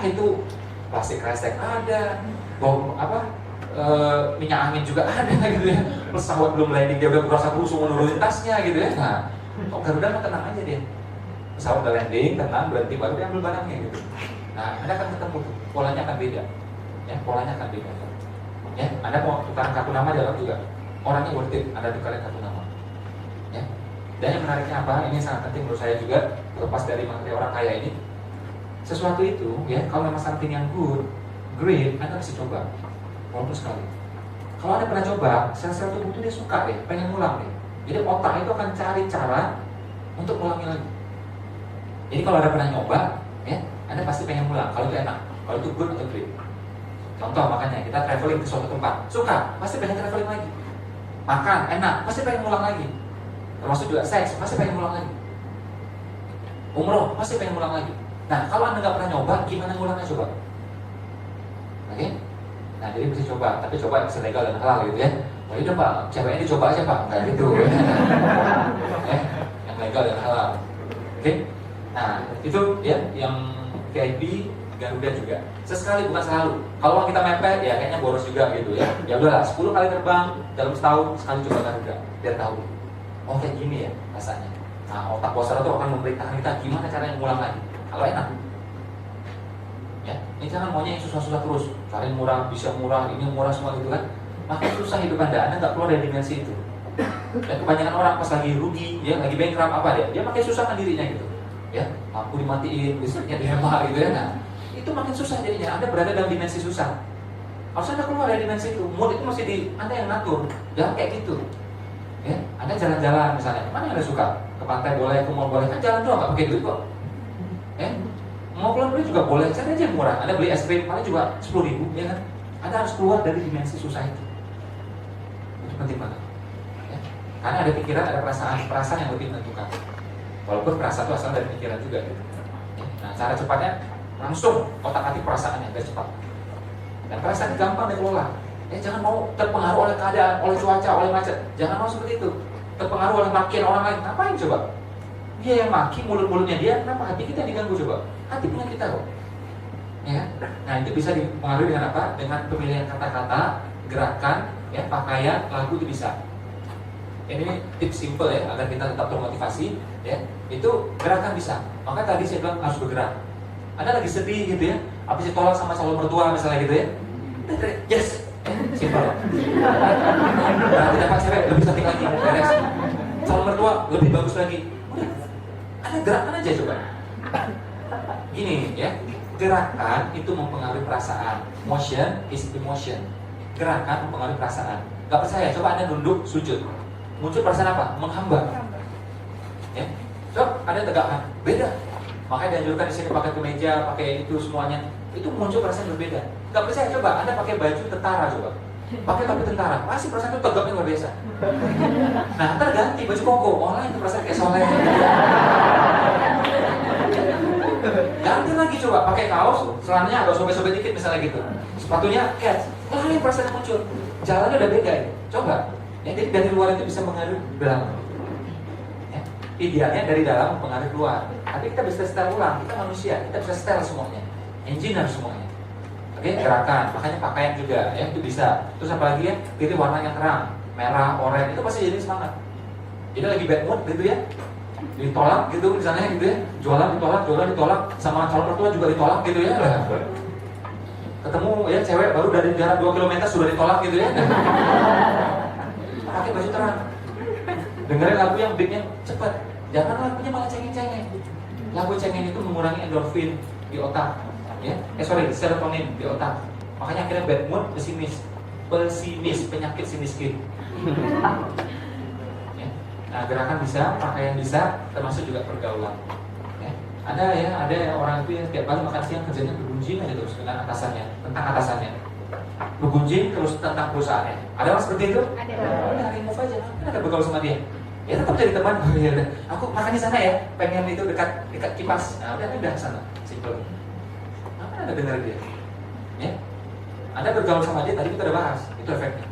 itu plastik kresek ada, bom minyak angin juga ada gitu ya. Pesawat belum landing dia udah merasa busuk menurunin tasnya gitu ya. Nah, Garuda mah tenang aja dia. Pesawat udah landing, tenang, berhenti, baru dia ambil barangnya gitu. Nah, Anda akan ketemu tuh, polanya akan beda. Ya, polanya akan beda. Ya, Anda mau tukar kartu nama di dalam juga. Orangnya worth it, Anda tukarin kartu nama. Ya. Dan yang menariknya apa? Ini sangat penting menurut saya juga, terlepas dari mengenai orang kaya ini. Sesuatu itu, ya, kalau memang something yang good, great, Anda mesti coba. Walaupun sekali. Kalau Anda pernah coba, sel-sel tubuh itu dia suka deh, pengen ngulang deh. Jadi otak itu akan cari cara untuk ngulangi lagi. Jadi kalau Anda pernah nyoba, ya, Anda pasti pengen ngulang. Kalau itu enak, kalau itu good atau great. Contoh makanya kita traveling ke suatu tempat, suka, pasti pengen traveling lagi. Makan, enak, pasti pengen ngulang lagi. Termasuk juga seks, pasti pengen ngulang lagi. Umroh, pasti pengen ngulang lagi. Nah, kalau Anda nggak pernah nyoba, gimana ngulangnya coba? Oke? Nah, jadi mesti coba, tapi coba yang legal dan halal gitu ya. Oh iya Pak, ceweknya dicoba aja Pak, nggak gitu. Yang legal dan halal. Oke? Nah, itu ya yang VIP Garuda juga. Sesekali bukan selalu. Kalau kita mepet ya kayaknya boros juga gitu ya. Ya udahlah, 10 kali terbang dalam setahun sekali coba Garuda, biar tahu. Oh kayak gini ya rasanya. Nah, otak bosar itu akan memerintahkan kita gimana caranya ngulang lagi. Kalau enak. Ya, ini jangan maunya yang susah-susah terus. Cari murah, bisa murah, ini murah semua gitu kan. Makin susah hidup Anda nggak keluar dari dimensi itu. Dan kebanyakan orang pas lagi rugi, ya lagi bankrupt apa dia makin susahkan dirinya gitu. Ya, lampu dimatiin, listriknya dihemat gitu ya. Nah, itu makin susah jadinya. Anda berada dalam dimensi susah. Harus Anda keluar dari dimensi itu. Mood itu masih Anda yang ngatur. Jangan kayak gitu. Ya, Anda jalan-jalan misalnya, mana yang Anda suka? Ke pantai boleh, ke mall boleh, kan jalan doang, nggak pakai duit kok. Ya, mau keluar duit juga boleh, cari aja yang murah. Anda beli es krim, paling juga 10.000, ya kan? Anda harus keluar dari dimensi susah itu. Itu penting banget. Ya. Karena ada pikiran, ada perasaan yang lebih menentukan. Walaupun perasaan itu asal dari pikiran juga. Gitu. Ya. Nah, cara cepatnya langsung otak-atik perasaannya biar cepat. Dan perasaan gampang dikelola. Ya, jangan mau terpengaruh oleh keadaan, oleh cuaca, oleh macet. Jangan mau seperti itu. Terpengaruh oleh makian orang lain. Ngapain coba? Dia yang maki, mulut-mulutnya dia, kenapa hati kita diganggu coba? Hati punya kita kok. Ya. Nah, itu bisa dipengaruhi dengan apa? Dengan pemilihan kata-kata, gerakan, ya, pakaian, lagu itu bisa. Ini tips simple ya, agar kita tetap termotivasi. Ya, itu gerakan bisa. Maka tadi saya bilang harus bergerak. Anda lagi sedih gitu ya, habis ditolak sama calon mertua misalnya gitu ya. Yes, simpel. Berarti dapat cewek lebih cantik lagi, beres. Calon mertua lebih bagus lagi. Udah, Anda gerakan aja coba. Gini ya, gerakan itu mempengaruhi perasaan. Motion is emotion. Gerakan mempengaruhi perasaan. Gak percaya? Coba Anda nunduk, sujud. Muncul perasaan apa? Menghamba. Ya, coba Anda tegakkan. Beda. Makanya dianjurkan di sini pakai kemeja, pakai itu semuanya. Itu muncul perasaan berbeda. Gak percaya? Coba Anda pakai baju tentara coba. Pakai topi tentara, pasti perasaan itu tegaknya luar biasa. Nah, ntar ganti baju koko, itu perasaan kayak soleh. Ganti lagi coba, pakai kaos, celananya agak sobek-sobek dikit misalnya gitu. Sepatunya cats, lain perasaan muncul. Jalannya udah beda ya. Coba. Ya, jadi dari luar itu bisa mengaruhi dalam. Ya. Idealnya dari dalam mempengaruhi luar. Tapi kita bisa setel ulang, kita manusia, kita bisa setel semuanya. Engineer semuanya. Oke, gerakan, makanya pakaian juga, ya itu bisa. Terus apalagi ya, pilih warna yang terang, merah, oranye, itu pasti jadi semangat. Jadi lagi bad mood gitu ya, ditolak gitu misalnya gitu ya, jualan ditolak, sama calon mertua juga ditolak gitu ya. Ketemu ya cewek baru dari jarak 2 km sudah ditolak gitu ya. Pakai baju terang, dengerin lagu yang beatnya cepat, jangan lagunya malah cengeng-cengeng. Lagu cengeng itu mengurangi endorfin di otak. Ya, serotonin di otak. Makanya akhirnya bad mood, pesimis, penyakit si miskin. Ya. Nah, gerakan bisa, pakaian bisa, termasuk juga pergaulan. Ya. Ada orang itu yang tiap kali makan siang kerjanya bergunjing aja terus dengan atasannya, tentang atasannya. Bergunjing terus tentang perusahaannya. Ada orang seperti itu? Ada. Udah remove aja, kan ada bergaul sama dia. Ya tetap jadi teman. Ya, aku makan di sana ya, pengen itu dekat kipas. Nah, udah sana, simple. Anda dengar dia, ya. Anda bergaul sama dia, tadi kita udah bahas, itu efeknya.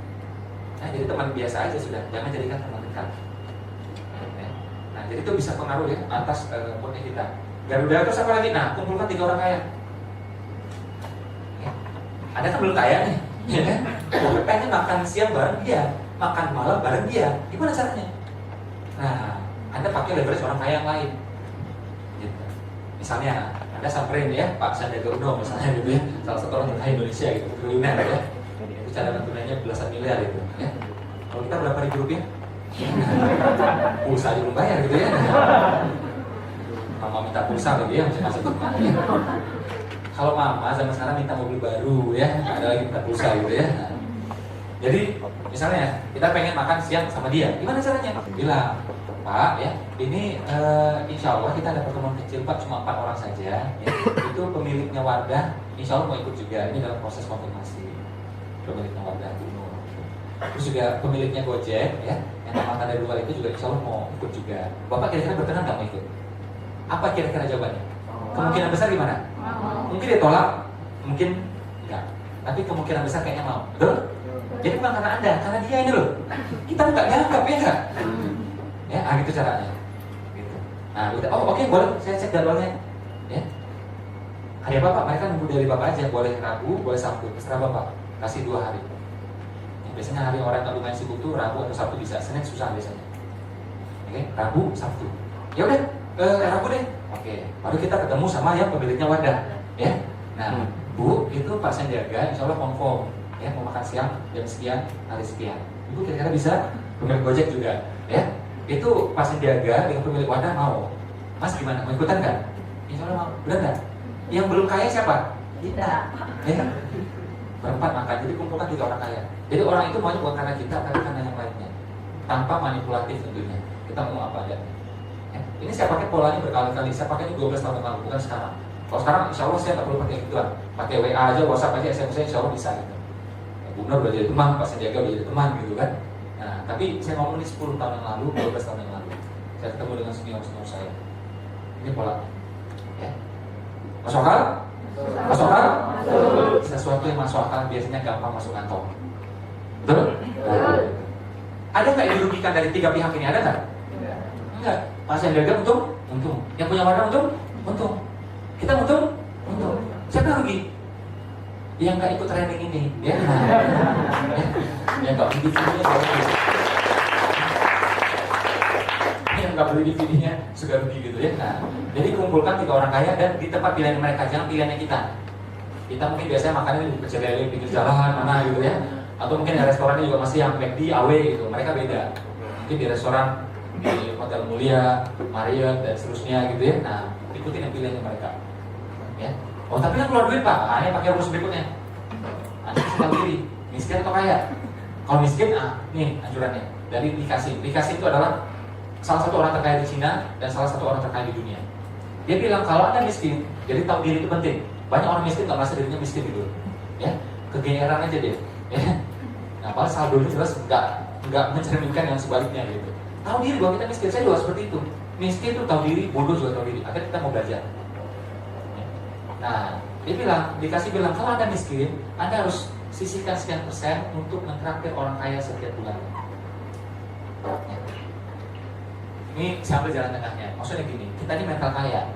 Nah, jadi teman biasa aja sudah, jangan jadikan teman dekat. Ya. Nah, jadi itu bisa pengaruh ya atas moodnya kita. Garuda terus apa lagi? Nah, kumpulkan 3 orang kaya. Anda kan belum kaya nih, ya kan? Gue pengen makan siang bareng dia, makan malam bareng dia. Gimana caranya? Nah, Anda pakai leverage orang kaya yang lain. Gitu. Misalnya, Anda samperin ya Pak Sandiaga Uno misalnya gitu ya, salah satu orang terkaya Indonesia gitu, triliuner ya. Itu cadangan tunainya belasan miliar gitu. Ya. Kalau kita berapa ribu rupiah? Pulsa aja belum bayar gitu ya. Mama minta pulsa lagi ya, masih masuk rumah ya. Kalau mama zaman sekarang minta mobil baru ya, ada lagi minta pulsa gitu ya. Nah, jadi misalnya kita pengen makan siang sama dia, gimana caranya? Bilang, Pak ya, ini insya Allah kita ada pertemuan kecil Pak, cuma 4 orang saja. Ya. Itu pemiliknya Wardah, insya Allah mau ikut juga. Ini dalam proses konfirmasi. Pemiliknya Wardah Uno. Terus juga pemiliknya Gojek ya, yang nama tanda 2 itu juga insya Allah mau ikut juga. Bapak kira-kira berkenan nggak mau ikut? Apa kira-kira jawabannya? Kemungkinan besar gimana? Mungkin dia tolak, mungkin enggak. Tapi kemungkinan besar kayaknya mau. Betul? Jadi bukan karena Anda, karena dia ini loh. Kita nggak dianggap ya nggak? Ya, gitu caranya. Gitu. Nah, gitu. Oh oke, boleh. Saya cek jadwalnya. Ya. Hari apa Pak? Mereka nunggu dari Bapak aja. Boleh Rabu, boleh Sabtu. Terserah Bapak. Kasih 2 hari. Ya, biasanya hari orang yang lumayan sibuk tuh Rabu atau Sabtu bisa. Senin susah biasanya. Oke, Rabu, Sabtu. Ya udah, Rabu deh. Oke, baru kita ketemu sama yang pemiliknya Wardah. Ya. Nah, Bu, itu Pak Sandiaga, insya Allah confirm. Ya, mau makan siang jam sekian, hari sekian. Ibu kira-kira bisa? Pemilik Gojek juga. Ya. Itu Pak Sandiaga dengan pemilik Wardah mau. Mas gimana? Mau ikutan kan? Insya Allah mau. Benar nggak? Yang belum kaya siapa? Kita. Ya. Berempat makan. Jadi kumpulkan 3 orang kaya. Jadi orang itu maunya bukan karena kita, tapi karena yang lainnya. Tanpa manipulatif tentunya. Kita mau apa aja. Ya. Ini saya pakai polanya berkali-kali. Saya pakai ini 12 tahun yang lalu, bukan sekarang. Kalau sekarang insya Allah saya nggak perlu pakai gituan. Pakai WA aja, WhatsApp aja, SMS insya Allah bisa gitu. Bu Nur udah jadi teman, Pak Sandiaga udah jadi teman gitu kan. Nah, tapi saya ngomong ini 10 tahun yang lalu, 12 tahun yang lalu. Saya ketemu dengan senior-senior saya. Ini pola. Ya. Masuk akal? Masuk akal? Sesuatu yang masuk akal biasanya gampang masuk kantong. Betul? Ada nggak yang dirugikan dari 3 pihak ini? Ada nggak? Enggak. Pak Sandiaga untung? Untung. Yang punya Wardah untung? Untung. Kita untung? Untung. Siapa yang rugi? Yang nggak ikut training ini, ya. Yang nggak beli DVD-nya rugi. Yang nggak beli DVD-nya juga rugi gitu ya. Nah, jadi kumpulkan 3 orang kaya dan di tempat pilihan mereka, jangan pilihannya kita. Kita mungkin biasanya makannya di pecel lele pinggir jalan mana gitu ya. Atau mungkin di restorannya juga masih yang McD, AW gitu. Mereka beda. Mungkin di restoran di Hotel Mulia, Marriott dan seterusnya gitu ya. Nah, ikutin yang pilihannya mereka. Ya. Oh tapi kan keluar duit Pak, ini pakai rumus berikutnya. Anda bisa tahu diri, miskin atau kaya. Kalau miskin, nih anjurannya dari Likasi. Likasi itu adalah salah satu orang terkaya di Cina dan salah satu orang terkaya di dunia. Dia bilang kalau Anda miskin, jadi tahu diri itu penting. Banyak orang miskin nggak merasa dirinya miskin gitu, ya kegeeran aja dia. Ya. Nah, padahal saldonya jelas nggak mencerminkan yang sebaliknya gitu. Tahu diri bahwa kita miskin, saya juga seperti itu. Miskin itu tahu diri, bodoh juga tahu diri. Akhirnya kita mau belajar. Nah, dia bilang, bilang kalau Anda miskin, Anda harus sisihkan sekian persen untuk mentraktir orang kaya setiap bulan. Ya. Ini sampai jalan tengahnya. Maksudnya gini, kita ini mental kaya.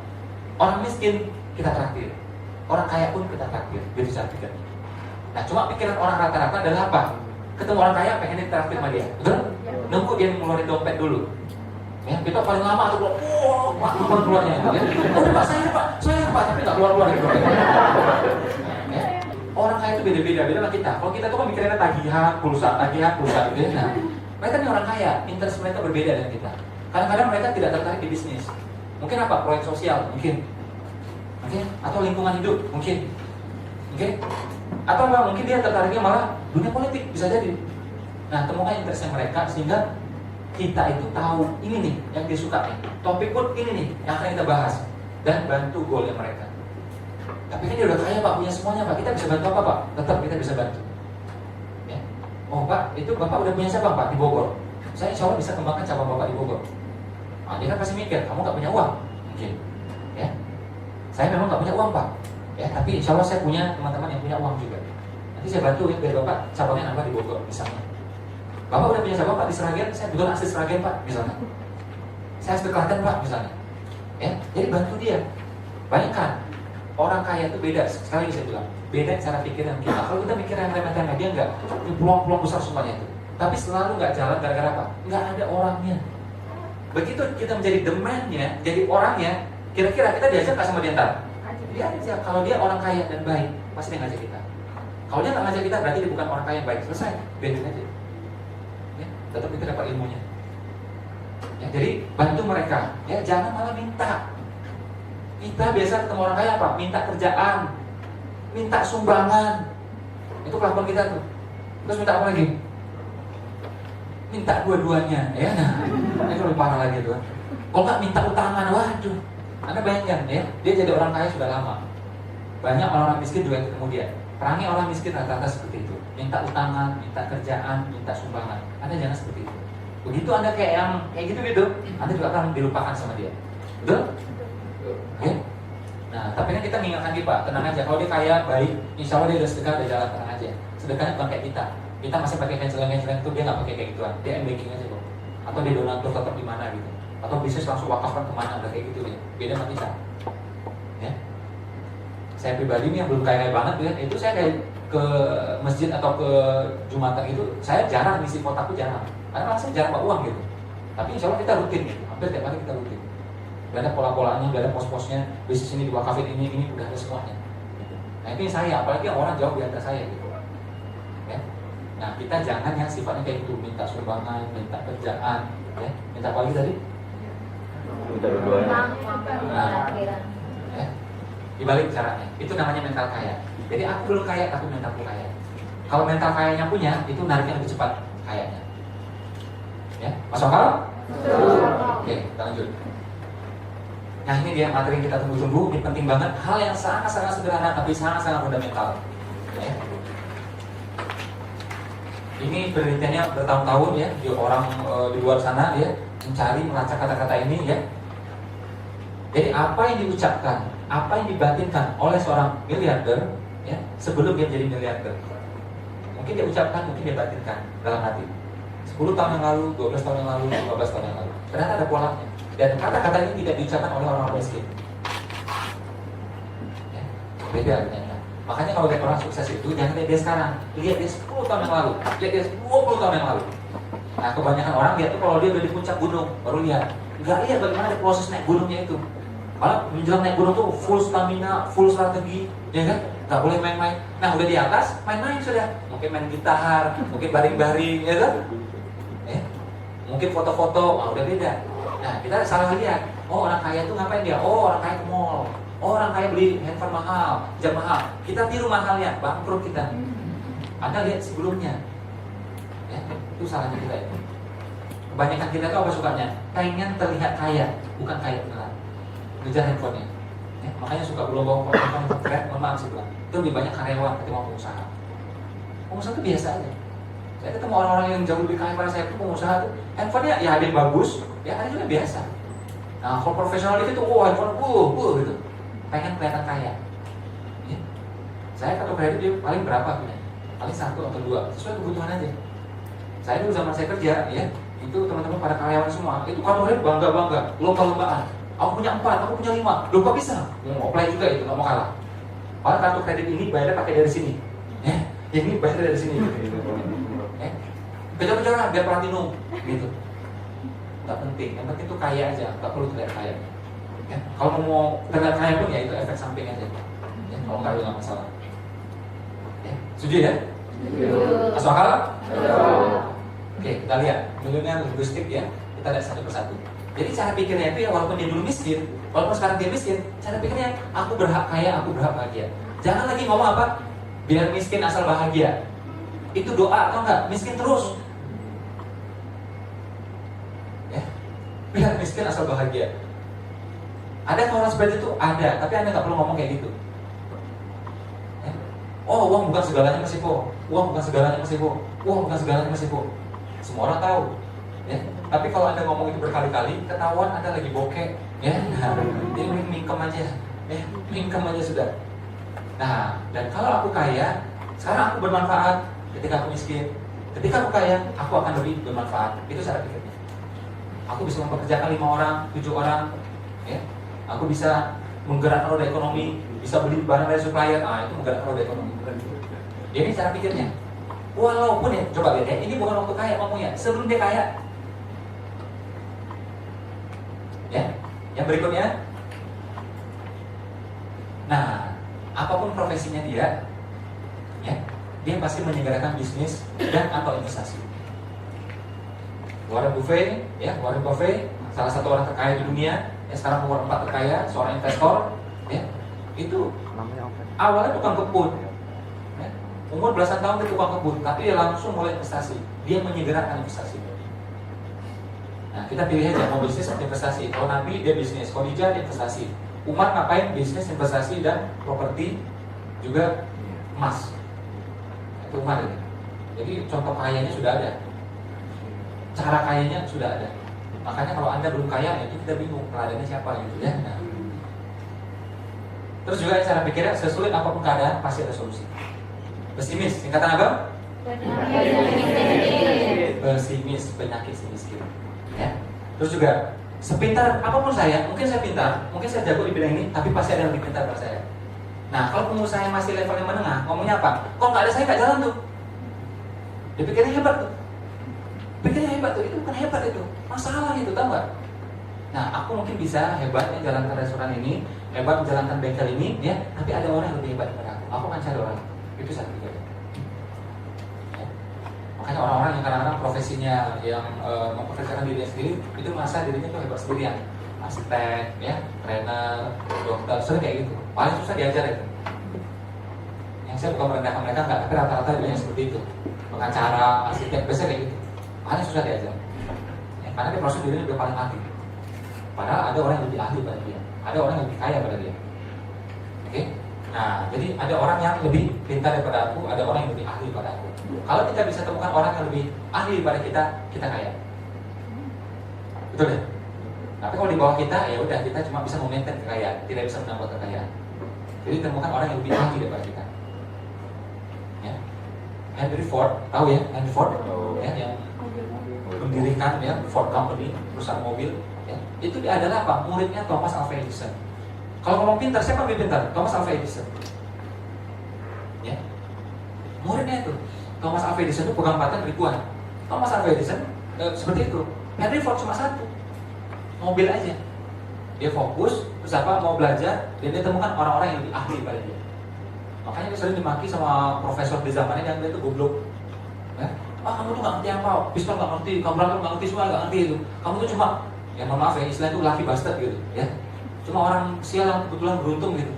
Orang miskin kita traktir, orang kaya pun kita traktir. Jadi cara pikir. Nah, cuma pikiran orang rata-rata adalah apa? Ketemu orang kaya pengen ditraktir sama dia, betul? Nunggu dia ngeluarin dompet dulu. Ya, kita paling lama tuh, keluarnya. Ya. Udah Pak, saya Pak, tapi nggak keluar gitu. Ya. Orang kaya itu beda-beda sama kita. Kalau kita tuh kan mikirnya tagihan, pulsa gitu ya. Nah, mereka nih orang kaya, interest mereka berbeda dengan kita. Kadang-kadang mereka tidak tertarik di bisnis. Mungkin apa? Proyek sosial, mungkin. Oke? Atau lingkungan hidup, mungkin. Oke? Atau apa? Mungkin dia tertariknya malah dunia politik, bisa jadi. Nah, temukan interestnya mereka sehingga kita itu tahu ini nih yang dia suka nih. Topik pun ini nih yang akan kita bahas dan bantu goalnya mereka. Tapi kan dia udah kaya Pak, punya semuanya Pak. Kita bisa bantu apa Pak? Tetap kita bisa bantu. Ya. Oh Pak, itu Bapak udah punya siapa Pak di Bogor? Saya insya Allah bisa kembangkan cabang Bapak di Bogor. Nah, dia kan pasti mikir, kamu nggak punya uang mungkin. Ya. Saya memang nggak punya uang Pak. Ya, tapi insya Allah saya punya teman-teman yang punya uang juga. Nanti saya bantu ya biar Bapak cabangnya nambah di Bogor misalnya. Bapak udah punya cabang Pak di Seragen, saya betul asli Seragen Pak misalnya. Saya asli Klaten Pak misalnya. Ya, jadi bantu dia. Bayangkan orang kaya itu beda. Sekali lagi saya bilang, beda cara pikiran kita. Kalau kita mikir yang remeh-temeh, dia enggak. Ini peluang-peluang besar semuanya itu. Tapi selalu nggak jalan gara-gara apa? Nggak ada orangnya. Begitu kita menjadi demand-nya, jadi orangnya, kira-kira kita diajak nggak sama dia ntar? Dia ajak. Kalau dia orang kaya dan baik, pasti dia ngajak kita. Kalau dia nggak ngajak kita, berarti dia bukan orang kaya yang baik. Selesai, biarin aja. Ya, tetap kita dapat ilmunya. Ya, jadi bantu mereka. Ya, jangan malah minta. Kita biasa ketemu orang kaya apa? Minta kerjaan, minta sumbangan. Itu kelakuan kita tuh. Terus minta apa lagi? Minta dua-duanya, ya. Nah, itu lebih parah lagi tuh. Kalau nggak minta utangan, waduh. Anda bayangkan ya, dia jadi orang kaya sudah lama. Banyak orang miskin juga yang ketemu dia. Perangi orang miskin rata-rata seperti itu. Minta utangan, minta kerjaan, minta sumbangan. Anda jangan seperti itu. Begitu Anda kayak gitu, Anda juga akan dilupakan sama dia. Betul? Ya. Nah, tapi kan kita mengingatkan dia, Pak, tenang aja. Kalau dia kaya, baik, insya Allah dia udah sedekah, udah jalan, tenang aja. Sedekahnya bukan kayak kita. Kita masih pakai cancel-cancel itu, dia nggak pakai kayak gituan. Dia banking aja kok. Atau dia donatur tetap di mana gitu. Atau bisnis langsung wakafkan kemana, udah kayak gitu ya. Beda sama kita. Ya. Saya pribadi nih yang belum kaya banget ya, itu saya kayak ke masjid atau ke Jumatan itu, saya jarang ngisi kotakku, jarang. Karena saya jarang bawa uang gitu. Tapi insya Allah kita rutin gitu. Hampir tiap hari kita rutin. Udah ada pola-polanya, udah ada pos-posnya. Bisnis ini diwakafin ini udah ada semuanya. Nah itu saya, apalagi yang orang jauh di atas saya gitu. Ya. Nah kita jangan yang sifatnya kayak gitu, minta sumbangan, minta kerjaan, ya. Minta apa lagi tadi? Minta dua-duanya. Nah, ya. Dibalik caranya, itu namanya mental kaya. Jadi aku belum kaya tapi mentalku kaya. Kalau mental kayanya punya, itu nariknya lebih cepat kayanya. Ya, masuk akal? Oke, kita lanjut. Nah ini dia materi yang kita tunggu-tunggu. Ini penting banget. Hal yang sangat-sangat sederhana tapi sangat-sangat fundamental. Ya. Ini penelitiannya bertahun-tahun ya, di orang di luar sana ya mencari melacak kata-kata ini ya. Jadi apa yang diucapkan, apa yang dibatinkan oleh seorang miliarder ya sebelum dia menjadi miliarder. Mungkin dia ucapkan, mungkin dia batinkan dalam hati. 10 tahun yang lalu, 12 tahun yang lalu, 15 tahun yang lalu. Ternyata ada polanya. Dan kata-kata ini tidak diucapkan oleh orang miskin. Ya, beda ternyata. Makanya kalau lihat orang sukses itu jangan lihat dia sekarang, lihat dia 10 tahun yang lalu, lihat dia 20 tahun yang lalu. Nah kebanyakan orang lihat tuh kalau dia udah di puncak gunung baru lihat, nggak lihat bagaimana ada proses naik gunungnya itu. Malah menjelang naik gunung tuh full stamina, full strategi, ya kan? Nggak boleh main-main. Nah udah di atas main-main sudah, mungkin main gitar, mungkin baring-baring, ya kan? Mungkin foto-foto, udah beda. Nah kita salah lihat. Oh orang kaya tuh ngapain dia? Oh orang kaya ke mall. Oh, orang kaya beli handphone mahal, jam mahal. Kita tiru mahalnya, bangkrut kita. Anda lihat sebelumnya. Ya, itu salahnya kita itu. Kebanyakan kita itu apa sukanya? Pengen terlihat kaya, bukan kaya beneran. Ngejar handphonenya. Ya, makanya suka berlomba handphone keren, mohon maaf sih bilang. Itu lebih banyak karyawan ketimbang pengusaha. Pengusaha itu biasa aja. Saya ketemu orang-orang yang jauh lebih kaya pada saya itu pengusaha tuh, handphonenya ya ada yang bagus, ya ada juga biasa. Nah, kalau profesional itu tuh, handphone gitu. Pengen kelihatan kaya. Ya. Saya kartu kredit dia paling berapa punya? Paling 1 atau 2, sesuai kebutuhan aja. Saya dulu zaman saya kerja, ya, itu teman-teman pada karyawan semua, itu kartu kredit bangga-bangga, lomba-lombaan. Aku punya 4, aku punya 5, lu kok bisa? Mau apply juga itu, nggak mau kalah. Padahal kartu kredit ini bayarnya pakai dari sini, ya, ini bayar dari sini. Kejar-kejaran biar platinum, gitu. Nggak penting, yang penting itu kaya aja, nggak perlu terlihat kaya. Ya, kalau mau terlihat kaya pun ya itu efek samping aja. Ya, kalau nggak ada masalah. Ya, setuju ya? Masuk akal? Oke, kita lihat milenial linguistik ya. Kita lihat satu persatu. Jadi cara pikirnya itu ya walaupun dia dulu miskin, walaupun sekarang dia miskin, cara pikirnya aku berhak kaya, aku berhak bahagia. Jangan lagi ngomong apa? Biar miskin asal bahagia. Itu doa atau enggak? Miskin terus. Ya, biar miskin asal bahagia. Ada orang seperti itu? Ada, tapi Anda nggak perlu ngomong kayak gitu. Ya. Oh, uang bukan segalanya Mas Iko. Uang bukan segalanya Mas Iko. Uang bukan segalanya Mas Iko. Semua orang tahu. Ya. Tapi kalau Anda ngomong itu berkali-kali, ketahuan Anda lagi bokeh. Ya, nah, jadi mingkem aja. Ya, mingkem aja sudah. Nah, dan kalau aku kaya, sekarang aku bermanfaat. Ketika aku miskin, ketika aku kaya, aku akan lebih bermanfaat. Itu cara pikirnya. Aku bisa mempekerjakan 5 orang, 7 orang, ya. Aku bisa menggerakkan roda ekonomi, bisa beli barang dari supplier, itu menggerakkan roda ekonomi. Ini cara pikirnya. Walaupun ya, coba lihat ya, ini bukan waktu kaya ngomongnya, sebelum dia kaya. Ya, yang berikutnya. Nah, apapun profesinya dia, ya, dia pasti menyelenggarakan bisnis dan atau investasi. Warren Buffett, ya, Warren Buffett, salah satu orang terkaya di dunia, yang sekarang nomor 4 terkaya, seorang investor, ya, itu awalnya tukang kebun, ya, umur belasan tahun dia tukang kebun, tapi dia langsung mulai investasi, dia menyegerakan investasi. Nah, kita pilih aja mau bisnis atau investasi. Kalau Nabi dia bisnis, Khadijah dia investasi, Umar ngapain? Bisnis, investasi dan properti, juga emas. Itu Umar ini. Jadi contoh kayanya sudah ada, cara kayanya sudah ada. Makanya kalau Anda belum kaya, itu kita bingung peladannya siapa gitu ya. Nah. Terus juga cara pikirnya, sesulit apapun keadaan pasti ada solusi. Pesimis, singkatan apa? Pesimis, penyakit si miskin. Ya. Terus juga sepintar apapun saya, mungkin saya pintar, mungkin saya jago di bidang ini, tapi pasti ada yang lebih pintar dari saya. Nah, kalau pengusaha yang masih levelnya menengah, ngomongnya apa? Kok nggak ada saya nggak jalan tuh? Dia pikirnya hebat tuh. Pikirnya hebat tuh, itu bukan hebat itu, masalah itu, tahu nggak? Nah, aku mungkin bisa hebat menjalankan restoran ini, hebat menjalankan bengkel ini, ya, tapi ada orang yang lebih hebat daripada aku. Aku akan cari orang, itu satu pikir. Ya. Makanya orang-orang yang kadang-kadang profesinya yang mempekerjakan dirinya sendiri, itu merasa dirinya tuh hebat sendirian. Arsitek, ya, trainer, dokter, sering kayak gitu. Paling susah diajar itu. Yang saya bukan merendahkan mereka enggak, tapi rata-rata dia seperti itu. Pengacara, arsitek, biasanya kayak gitu. Paling susah diajar. Ya, karena dia proses dirinya udah paling ahli. Padahal ada orang yang lebih ahli pada dia, ada orang yang lebih kaya pada dia. Oke? Nah, jadi ada orang yang lebih pintar daripada aku, ada orang yang lebih ahli pada aku. Kalau kita bisa temukan orang yang lebih ahli daripada kita, kita kaya. Betul ya? Tapi kalau di bawah kita, ya udah kita cuma bisa memaintain kekayaan, tidak bisa menambah kekayaan. Jadi temukan orang yang lebih ahli daripada kita. Ya. Henry Ford, tahu ya Henry Ford? Ya, yang mendirikan ya Ford Company, perusahaan mobil. Ya. Itu dia adalah apa? Muridnya Thomas Alva Edison. Kalau ngomong pintar, siapa lebih pintar? Thomas Alva Edison. Ya. Muridnya itu Thomas Alva Edison itu pegang paten ribuan. Thomas Alva Edison seperti itu. Henry Ford cuma satu. Mobil aja. Dia fokus, terus apa? Mau belajar, dan dia temukan orang-orang yang lebih ahli pada dia. Makanya dia sering dimaki sama profesor di zamannya yang dia itu goblok. Ya? Kamu tuh nggak ngerti apa? Pistol nggak ngerti, kamera nggak ngerti, semua nggak ngerti itu. Kamu tuh cuma, ya mohon maaf ya, istilah itu lucky bastard gitu, ya. Cuma orang sial yang kebetulan beruntung gitu.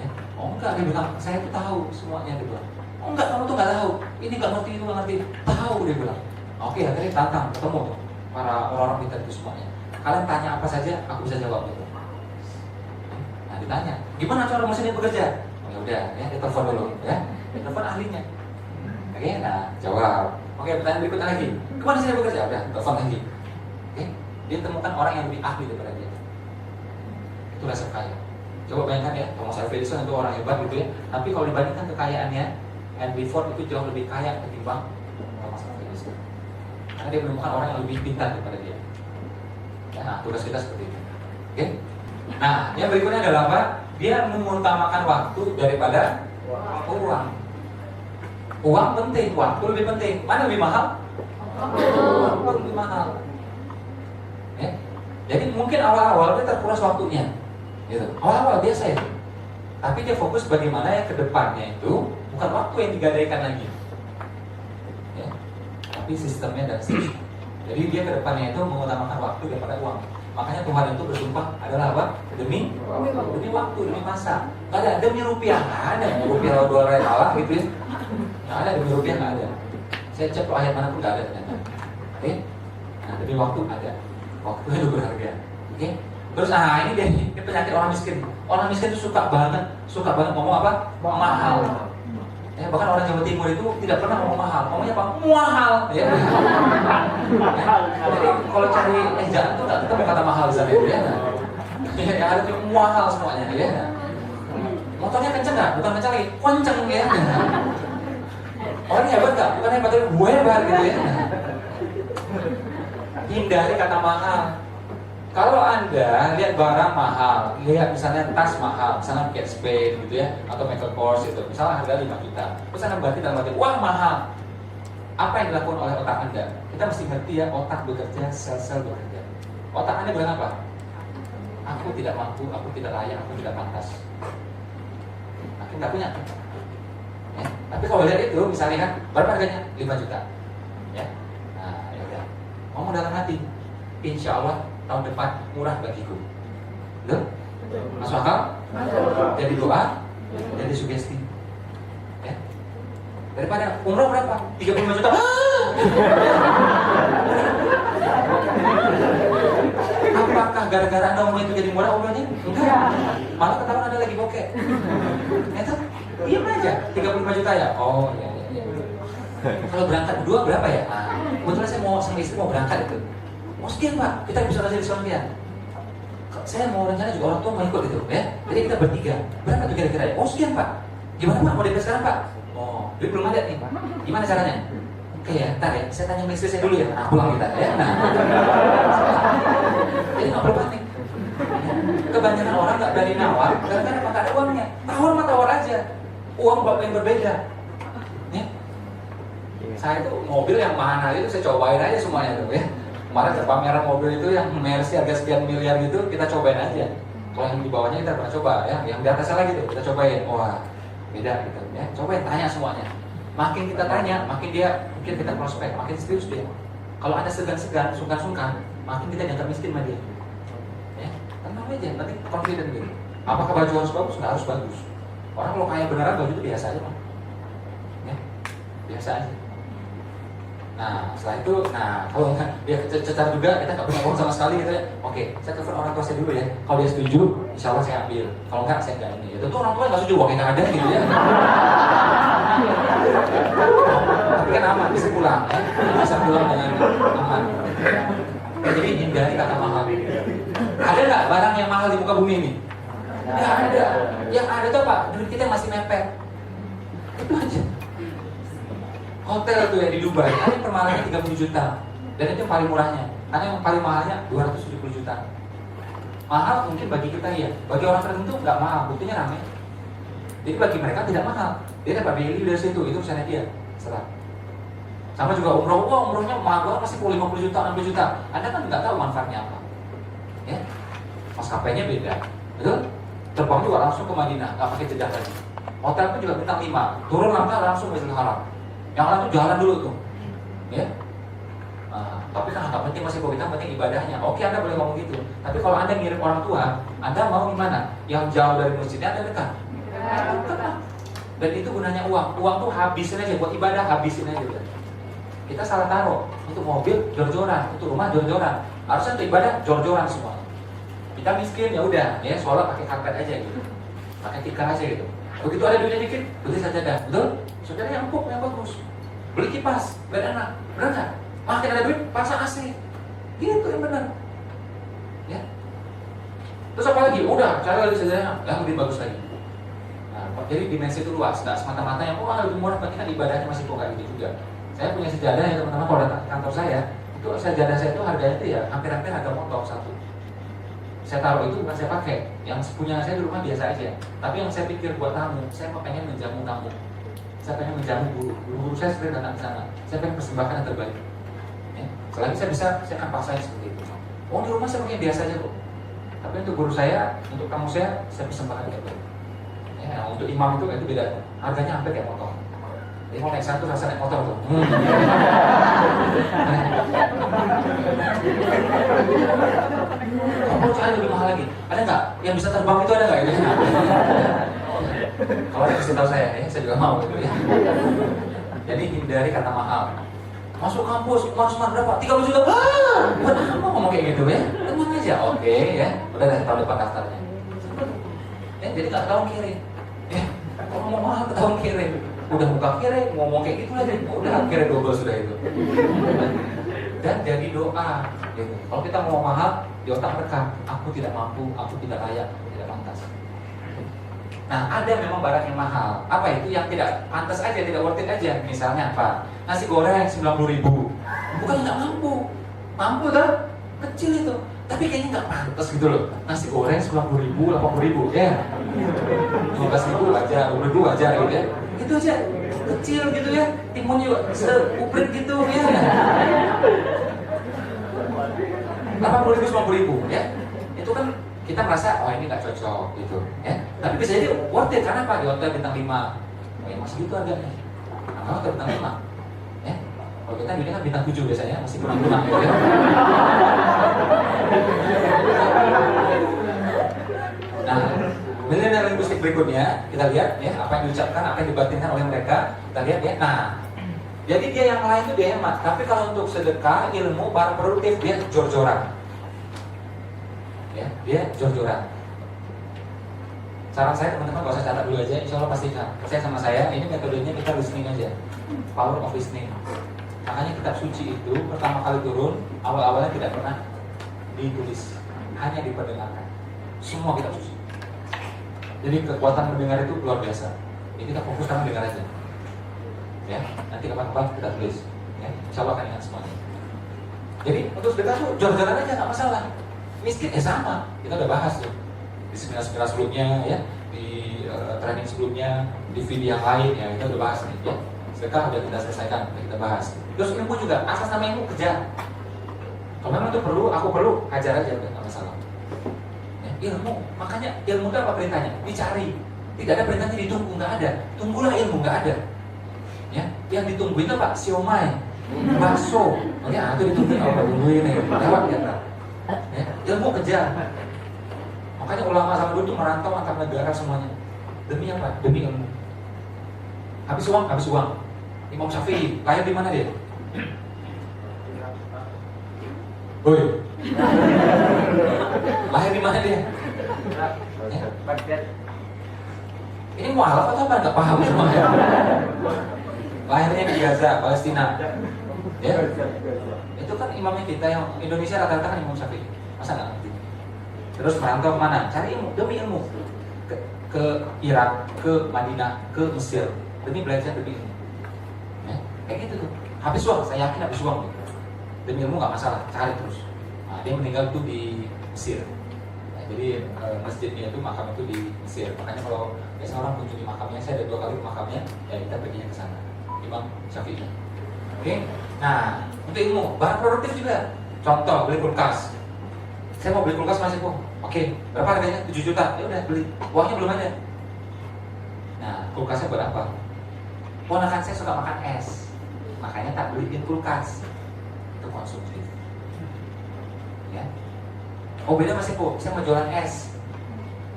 Ya? Oh enggak, dia bilang, saya tuh tahu semuanya, dia bilang. Oh enggak, kamu tuh nggak tahu. Ini nggak ngerti, itu nggak ngerti. Tahu, dia bilang. Oke, akhirnya tantang, ketemu tuh para orang-orang pintar itu semuanya. Kalian tanya apa saja, aku bisa jawab gitu. Nah ditanya, gimana cara mesin ini bekerja? Oh ya udah, ya dia telepon dulu, ya. Dia telepon ahlinya. Oke, nah jawab. Oke, pertanyaan berikutnya lagi. Gimana sih dia bekerja? Udah, telepon lagi. Oke, dia temukan orang yang lebih ahli daripada dia. Itu rasa kaya. Coba bayangkan ya, Thomas Alva Edison itu orang hebat gitu ya. Tapi kalau dibandingkan kekayaannya, Henry Ford itu jauh lebih kaya ketimbang Thomas Alva Edison. Karena dia menemukan orang yang lebih pintar daripada dia. Nah, tugas kita seperti itu. Oke? Nah, yang berikutnya adalah apa? Dia mengutamakan waktu daripada uang. Uang penting, waktu lebih penting. Mana lebih mahal? Waktu lebih mahal. Ya? Jadi mungkin awal-awal dia terkuras waktunya. Gitu. Awal-awal biasa ya. Tapi dia fokus bagaimana ya ke depannya itu bukan waktu yang digadaikan lagi. Ya? Tapi sistemnya dan seterusnya. Jadi dia ke depannya itu mengutamakan waktu daripada uang. Makanya Tuhan itu bersumpah adalah apa? Demi waktu, demi masa. Gak ada demi rupiah, nggak ada. Rupiah dolar yang kalah gitu ya. Nggak ada demi rupiah, nggak ada. Saya cek ayat mana pun nggak ada ternyata. Oke? Nah demi waktu ada. Waktu itu berharga. Oke? Terus ini dia, ini penyakit orang miskin. Orang miskin itu suka banget ngomong apa? Mahal. Ya, bahkan orang Jawa Timur itu tidak pernah ngomong mahal, ngomongnya apa? Muahal. Ya. Jadi kalau cari ejaan tuh nggak ketemu kata mahal di sana itu ya. Ya ada tuh muahal semuanya ya. Motornya kenceng nggak? Bukan kenceng lagi, kenceng ya. Orangnya hebat nggak? Bukan hebat, tapi gue hebat gitu ya. Hindari kata mahal. Kalau Anda lihat barang mahal, lihat misalnya tas mahal, misalnya Kate Spade gitu ya, atau Michael Kors itu, misalnya harga 5 juta, terus Anda berarti dalam hati, wah mahal. Apa yang dilakukan oleh otak Anda? Kita mesti ngerti ya, otak bekerja, sel-sel bekerja. Otak Anda bilang apa? Aku tidak mampu, aku tidak layak, aku tidak pantas. Aku nggak punya. Ya. Tapi kalau lihat itu, misalnya kan, berapa harganya? 5 juta. Ya. Nah, ya udah. Ngomong dalam hati, insya Allah tahun depan murah bagiku. Betul? Masuk akal? Jadi doa, jadi sugesti. Ya. Daripada umroh berapa? 35 juta. Apakah gara-gara Anda umroh itu jadi murah umrohnya? Enggak. Malah ketahuan Anda lagi bokeh. Itu diam aja. 35 juta ya? Oh iya. Kalau berangkat berdua berapa ya? Nah, kebetulan saya mau sama istri mau berangkat itu. Oh sekian Pak, kita bisa kasih diskon sekian. Saya mau rencana juga orang tua mau ikut itu, ya. Jadi kita bertiga. Berapa tuh kira-kira ya? Oh sekian Pak. Gimana Pak? Mau DP sekarang Pak? Oh, duit belum ada nih Pak. Gimana caranya? Oke ya, ntar ya. Saya tanya istri saya dulu ya. Nah, pulang kita ya. Nah. Jadi nggak perlu panik. Kebanyakan orang nggak berani nawar karena emang nggak ada uangnya. Tawar mah tawar aja. Uang bapak yang berbeda. Ya. Saya tuh mobil yang mahal itu saya cobain aja semuanya tuh ya. Kemarin ke pameran mobil itu yang Mercy harga sekian miliar gitu kita cobain aja. Kalau yang di bawahnya kita pernah coba ya, yang di atasnya lagi tuh kita cobain. Wah beda gitu ya. Cobain tanya semuanya. Makin kita tanya, makin dia mungkin kita prospek, makin serius dia. Kalau ada segan-segan, sungkan-sungkan, makin kita dianggap miskin sama dia. Ya, tenang aja, nanti confident gitu. Apakah baju harus bagus? Nggak harus bagus. Orang kalau kaya beneran baju itu biasa aja, Pak. Ya, biasa aja. Nah, setelah itu, kalau dia cecar juga, kita nggak punya uang sama sekali gitu ya. Oke, saya telepon orang tua saya dulu ya. Kalau dia setuju, insya Allah saya ambil. Kalau nggak, saya nggak ini. Itu tuh orang tua nggak setuju, uangnya nggak ada gitu ya. Tapi kan aman, bisa pulang ya. Bisa pulang dengan aman. Ya, jadi hindari kata mahal. Ada nggak barang yang mahal di muka bumi ini? Nggak ada. Yang ada tuh apa? Duit kita masih mepet. Itu aja. Hotel tuh yang di Dubai, ada yang permahalnya 30 juta. Dan itu yang paling murahnya. Karena yang paling mahalnya 270 juta. Mahal mungkin bagi kita ya. Bagi orang tertentu nggak mahal, buktinya rame. Jadi bagi mereka tidak mahal. Dia dapat value dari situ, itu misalnya dia. Serah. Sama juga umroh, umrohnya mahal banget, pasti 50 juta, 60 juta. Anda kan nggak tahu manfaatnya apa. Ya, maskapainya beda. Betul? Terbang juga langsung ke Madinah, nggak pakai jeda lagi. Hotel pun juga bintang 5, turun langkah langsung Masjidil Haram. Yang lain tuh jalan dulu tuh, ya. Nah, tapi kan nggak penting masih kita penting ibadahnya. Oke, Anda boleh ngomong gitu. Tapi kalau Anda ngirim orang tua, Anda mau gimana? Yang jauh dari masjidnya ada dekat. Dan itu gunanya uang. Uang tuh habisin aja buat ibadah, habisin aja. Kita salah taruh. Untuk mobil jor-joran, untuk rumah jor-joran. Harusnya untuk ibadah jor-joran semua. Kita miskin ya udah, ya sholat pakai karpet aja gitu, pakai tikar aja gitu. Begitu ada duitnya dikit, beli sajadah, betul? Saudara yang empuk, yang bagus. Beli kipas, biar enak, benar nggak? Makin ada duit, pasang AC. Gitu yang benar. Ya. Terus apa lagi? Udah, cari lagi sajadah yang lebih bagus lagi. Nah, jadi dimensi itu luas, nggak semata-mata yang lebih murah, berarti kan ibadahnya masih kok kayak gitu juga. Saya punya sejadah ya teman-teman, kalau datang ke kantor saya, itu sejadah saya itu harganya itu ya hampir-hampir harga motor satu. Saya taruh itu bukan saya pakai, yang punya saya di rumah biasa aja. Tapi yang saya pikir buat tamu, saya mau pengen menjamu tamu. Saya pengen menjamu guru saya sering datang ke sana. Saya pengen persembahkan yang terbaik. Ya. Selagi saya bisa, saya akan paksain seperti itu. Oh di rumah saya pakai biasa aja kok. Tapi untuk guru saya, untuk tamu saya persembahkan yang terbaik. Ya, untuk imam itu beda. Harganya hampir kayak motor. Jadi mau naik satu rasa naik motor tuh. Kamu cari lebih mahal lagi. Ada nggak? Yang bisa terbang itu ada nggak? Kalau ada kasih tahu saya juga mau gitu ya. Jadi hindari kata mahal. Masuk kampus, harus berapa? 30 juta. Buat apa ngomong kayak gitu ya? Tenang aja, oke ya. Udah dari tahun depan daftarnya. Ya, jadi nggak tahun kiri. Ya, kalau mau mahal tahun kiri. Udah buka kiri, ngomong kayak gitu aja. Udah kiri double sudah itu. Dan jadi doa. Gitu. Kalau kita mau mahal, di otak rekam, aku tidak mampu, aku tidak layak, aku tidak pantas. Nah, ada memang barang yang mahal. Apa itu yang tidak pantas aja, tidak worth it aja. Misalnya apa? Nasi goreng 90.000. Bukan nggak mampu. Mampu kan? Kecil itu. Tapi kayaknya nggak pantas gitu loh. Nasi goreng 90.000, 80.000, ya. 15.000 wajar, 20.000 wajar gitu ya. Itu aja kecil gitu ya, timun juga seuprit gitu ya. 80.000, 90.000 ya. Itu kan kita merasa oh ini nggak cocok gitu ya. Tapi bisa jadi worth it karena apa? Di hotel bintang 5. Oh ya masih gitu harganya. Nah, hotel bintang 5. Ya. Kalau kita dunia kan bintang 7 biasanya masih kurang-kurang gitu ya. Nah, milenial linguistik berikutnya kita lihat ya apa yang diucapkan, apa yang dibatinkan oleh mereka. Kita lihat ya. Nah, jadi dia yang lain itu dia hemat. Tapi kalau untuk sedekah, ilmu, barang produktif dia jor-joran. Ya, dia jor-joran. Saran saya teman-teman gak usah catat dulu aja, insya Allah pastikan. Saya sama saya, ini metodenya kita listening aja. Power of listening. Makanya kitab suci itu pertama kali turun, awal-awalnya tidak pernah ditulis, hanya diperdengarkan. Semua kitab suci. Jadi kekuatan mendengar itu luar biasa. Ini kita fokus sekarang dengar aja. Ya, nanti kapan-kapan kita tulis. Ya, insya Allah akan ingat semuanya. Jadi untuk sedekah tuh jor-joran aja nggak masalah. Miskin ya sama, kita udah bahas tuh di seminar-seminar sebelumnya ya, di training sebelumnya, di video yang lain ya kita udah bahas nih ya. Sedekah udah kita selesaikan, udah kita bahas. Terus ilmu juga, asas nama ilmu kerja. Kalau memang itu perlu, aku perlu, ajar aja udah nggak masalah. Ya, ilmu, makanya ilmu itu apa perintahnya? Dicari. Tidak ada perintahnya ditunggu, nggak ada. Tunggulah ilmu, nggak ada. Ya, yang ditunggu itu apa? Siomay, bakso. Ya, itu ditungguin apa? Tungguin nih, lewat ya. Ya, ilmu kejar. Makanya ulama zaman dulu itu merantau antar negara semuanya. Demi apa? Demi ilmu. Habis uang. Imam Syafi'i, lahir di mana dia? Woi. Lahir di mana dia? Ya? Ini mualaf atau apa? Nggak paham semuanya. Lahirnya di Gaza, Palestina. Ya? Itu kan imamnya kita yang Indonesia rata-rata kan Imam Syafi'i. Masa nggak ngerti? Terus merantau kemana? Cari ilmu, demi ilmu. Ke Irak, ke Madinah, ke Mesir. Demi belajar demi ilmu. Ya? Kayak gitu tuh. Habis uang, saya yakin habis uang. Demi ilmu nggak masalah, cari terus. Nah, dia meninggal tuh di Mesir. Nah, jadi masjidnya itu, makam itu di Mesir. Makanya kalau biasa orang kunjungi makamnya, saya ada 2 kali makamnya, ya kita perginya ke sana. Imam Syafi'i. Oke. Nah, untuk ilmu, barang produktif juga. Contoh, beli kulkas. Saya mau beli kulkas masih kok. Oke, berapa harganya? 7 juta. Ya udah beli. Uangnya belum ada. Nah, kulkasnya buat apa? Ponakan saya suka makan es. Makanya tak beliin kulkas. Itu konsumtif. Ya. Oh, beda masih kok. Saya mau jualan es.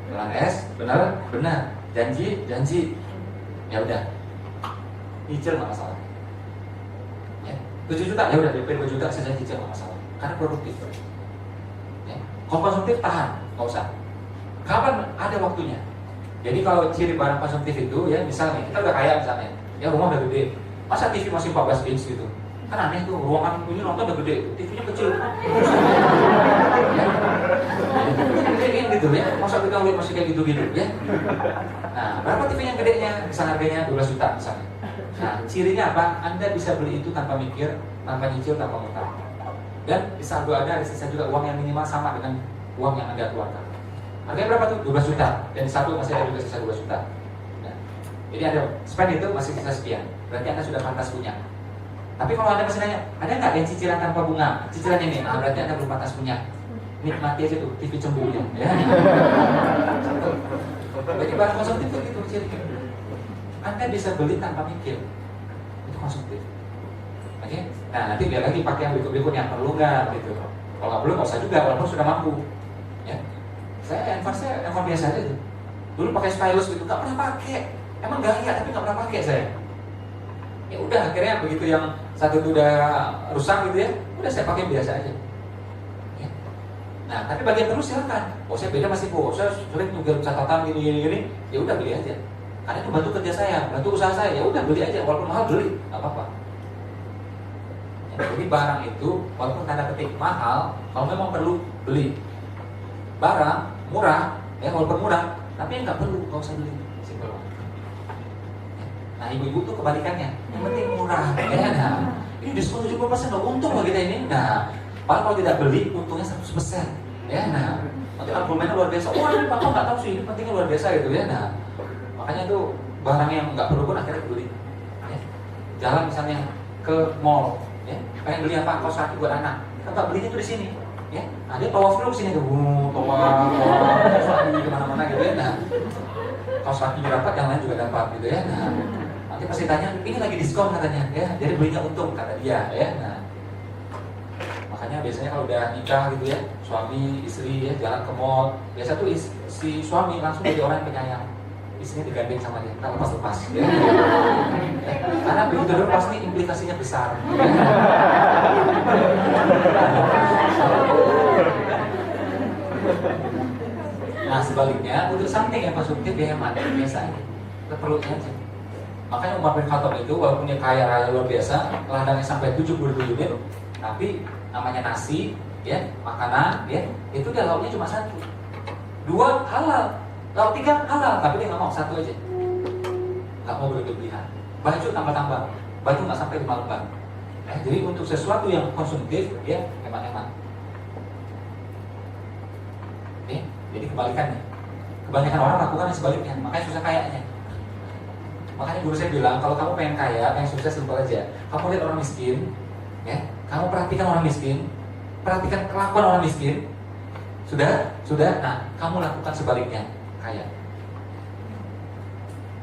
Jualan es, benar? Benar. Janji. Ya udah. Cicil nggak masalah. Ya. 7 juta, ya udah DP 2 juta saya cicil nggak masalah. Karena produktif. Ya. Kalau konsumtif tahan, nggak usah. Kapan ada waktunya? Jadi kalau ciri barang konsumtif itu ya misalnya kita udah kaya misalnya, ya rumah udah gede, masa TV masih 14 inch gitu? Kan aneh tuh, ruangan ini nonton udah gede, TV-nya kecil. Ya. Gedein gitu ya, masa kita lihat masih kayak gitu-gitu ya. Nah, berapa TV yang gedenya? Misalnya harganya 12 juta misalnya. Nah, cirinya apa? Anda bisa beli itu tanpa mikir, tanpa nyicil, tanpa ngutang. Dan di saldo ada sisa juga uang yang minimal sama dengan uang yang Anda keluarkan. Harganya berapa tuh? 12 juta. Dan di saldo masih ada juga sisa 12 juta. Nah, jadi ada spend itu masih sisa sekian. Berarti Anda sudah pantas punya. Tapi kalau Anda masih nanya, ada nggak yang cicilan tanpa bunga? Cicilan ini, nah berarti Anda belum pantas punya. Nikmati aja tuh TV cemburunya. Ya. Jadi barang konsumtif itu gitu cirinya. Anda bisa beli tanpa mikir. Itu konsumtif. Oke? Nah, nanti lihat lagi pakai yang berikut-berikutnya, perlu nggak gitu. Kalau nggak perlu nggak usah juga, walaupun sudah mampu. Ya. Saya handphone biasa aja tuh. Dulu pakai stylus gitu, nggak pernah pakai. Emang gaya, tapi nggak pernah pakai saya. Ya udah, akhirnya begitu yang satu itu udah rusak gitu ya, udah saya pakai biasa aja. Ya. Nah, tapi bagian terus silakan. Oh, saya beda masih kok. Saya sering juga catatan gini. Ya udah beli aja. Karena itu bantu kerja saya, bantu usaha saya. Ya udah beli aja, walaupun mahal beli, nggak apa-apa. Jadi barang itu walaupun tanda petik mahal, kalau memang perlu beli. Barang murah, ya walaupun murah, tapi nggak perlu, nggak usah beli. Simpel banget. Nah, ibu-ibu tuh kebalikannya, yang penting murah. Ya, nah, ini diskon 70%, loh, untung loh kita ini. Nah, Padahal kalau tidak beli, untungnya 100%. Ya, nah, nanti argumennya luar biasa. Wah, ini papa nggak tahu sih, ini pentingnya luar biasa gitu ya. Nah, makanya tuh barang yang nggak perlu pun akhirnya beli. Ya. Jalan misalnya ke mall, ya, pengen beli apa? Kaos kaki buat anak. Kita belinya tuh di sini. Ya, nah dia tawaf dulu sini tuh, tawaf, kaos kaki kemana-mana gitu ya. Nah, kaos kaki dapat, yang lain juga dapat gitu ya. Nah, nanti pasti tanya, ini lagi diskon katanya, ya, jadi belinya untung kata dia, ya. Nah, makanya biasanya kalau udah nikah gitu ya, suami istri ya jalan ke mall, biasa tuh si suami langsung jadi orang yang penyayang, istrinya digandeng sama dia, tak lepas-lepas. Ya. Karena begitu dulu pasti implikasinya besar. Ya. Nah sebaliknya untuk something yang konsumtif dia hemat biasa aja, kita perlunya aja. Makanya Umar bin Khattab itu walaupun dia kaya raya luar biasa, ladangnya sampai 70 unit, tapi namanya nasi, ya makanan, ya itu dia lauknya cuma satu, 2 halal, lauk 3 halal, tapi dia nggak mau 1 aja, nggak mau berlebihan. Baju tambah-tambah, baju nggak sampai 5 lembar. Jadi untuk sesuatu yang konsumtif, ya hemat-hemat. Jadi kebalikannya, kebanyakan orang lakukan yang sebaliknya, makanya susah kayaknya. Makanya guru saya bilang, kalau kamu pengen kaya, pengen sukses, simpel aja. Kamu lihat orang miskin, ya, kamu perhatikan orang miskin, perhatikan kelakuan orang miskin. Sudah, nah, kamu lakukan sebaliknya, kaya.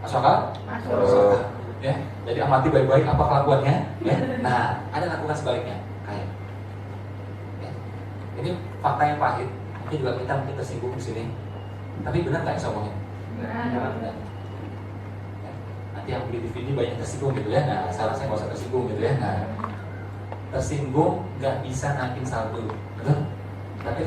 Masuk akal? Masuk akal. Ya, jadi amati baik-baik apa kelakuannya, ya. Nah, ada lakukan sebaliknya, kaya. Ya. Ini fakta yang pahit. Ini juga kita mungkin tersinggung di sini. Tapi benar nggak saya omongin? Benar. Ya. Nanti yang beli DVD banyak tersinggung gitu ya. Nah, salah saya nggak usah tersinggung gitu ya. Nah, tersinggung nggak bisa naikin saldo, betul?